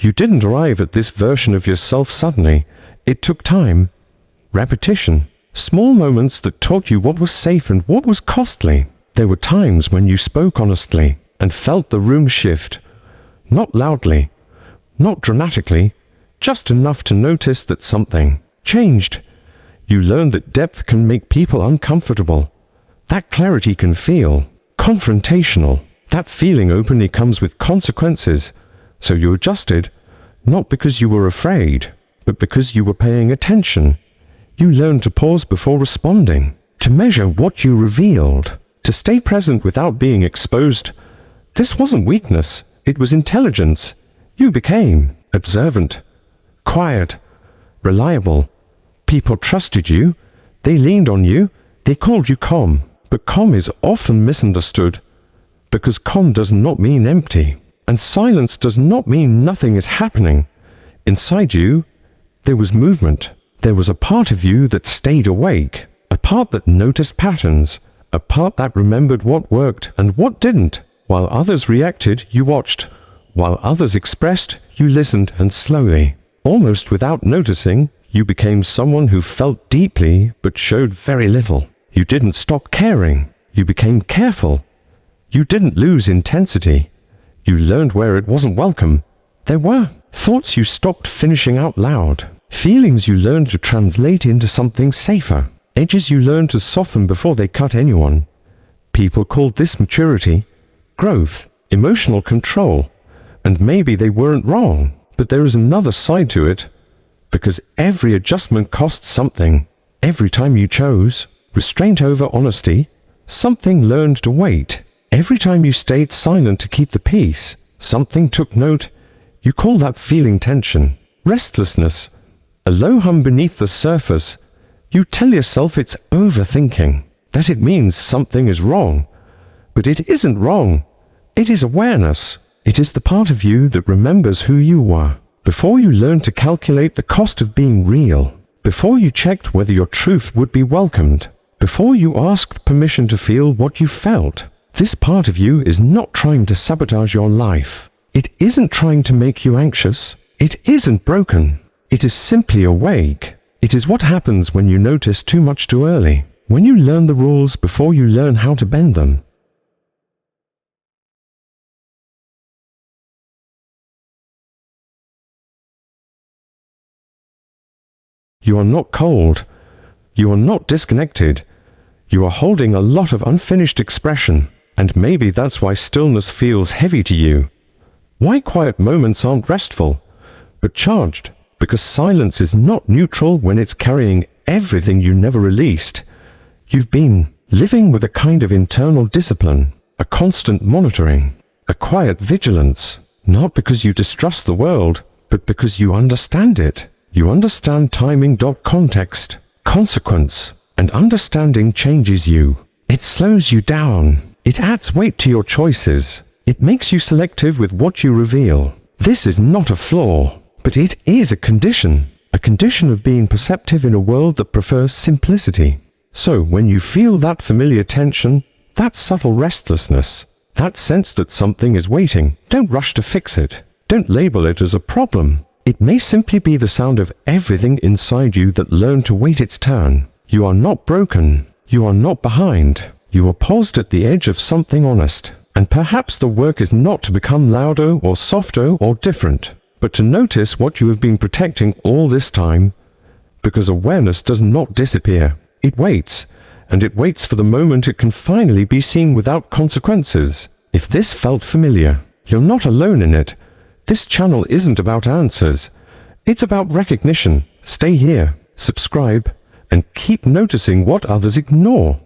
You didn't arrive at this version of yourself suddenly. It took time, repetition, small moments that taught you what was safe and what was costly. There were times when you spoke honestly and felt the room shift. Not loudly, not dramatically, just enough to notice that something changed. You learned that depth can make people uncomfortable. That clarity can feel confrontational. That feeling openly comes with consequences. So you adjusted, not because you were afraid, but because you were paying attention. You learned to pause before responding, to measure what you revealed, to stay present without being exposed. This wasn't weakness, it was intelligence. You became observant, quiet, reliable. People trusted you, they leaned on you, they called you calm. But calm is often misunderstood, because calm does not mean empty, and silence does not mean nothing is happening. Inside you, there was movement. There was a part of you that stayed awake, a part that noticed patterns, a part that remembered what worked and what didn't. While others reacted, you watched. While others expressed, you listened, and slowly, almost without noticing, you became someone who felt deeply but showed very little. You didn't stop caring. You became careful. You didn't lose intensity. You learned where it wasn't welcome. There were thoughts you stopped finishing out loud, feelings you learned to translate into something safer, edges you learned to soften before they cut anyone. People called this maturity, growth, emotional control, and maybe they weren't wrong, but there is another side to it, because every adjustment costs something. Every time you chose restraint over honesty, something learned to wait. Every time you stayed silent to keep the peace, something took note. You call that feeling tension, restlessness, a low hum beneath the surface. You tell yourself it's overthinking, that it means something is wrong. But it isn't wrong. It is awareness. It is the part of you that remembers who you were. Before you learned to calculate the cost of being real, before you checked whether your truth would be welcomed, before you asked permission to feel what you felt, this part of you is not trying to sabotage your life. It isn't trying to make you anxious. It isn't broken. It is simply awake. It is what happens when you notice too much too early, when you learn the rules before you learn how to bend them. You are not cold. You are not disconnected. You are holding a lot of unfinished expression, and maybe that's why stillness feels heavy to you. Why quiet moments aren't restful, but charged, because silence is not neutral when it's carrying everything you never released. You've been living with a kind of internal discipline, a constant monitoring, a quiet vigilance, not because you distrust the world, but because you understand it. You understand timing. Context, consequence, and understanding changes you. It slows you down. It adds weight to your choices. It makes you selective with what you reveal. This is not a flaw, but it is a condition of being perceptive in a world that prefers simplicity. So when you feel that familiar tension, that subtle restlessness, that sense that something is waiting, don't rush to fix it. Don't label it as a problem. It may simply be the sound of everything inside you that learned to wait its turn. You are not broken. You are not behind. You are paused at the edge of something honest. And perhaps the work is not to become louder or softer or different, but to notice what you have been protecting all this time. Because awareness does not disappear. It waits, and it waits for the moment it can finally be seen without consequences. If this felt familiar, you're not alone in it. This channel isn't about answers. It's about recognition. Stay here, subscribe, and keep noticing what others ignore.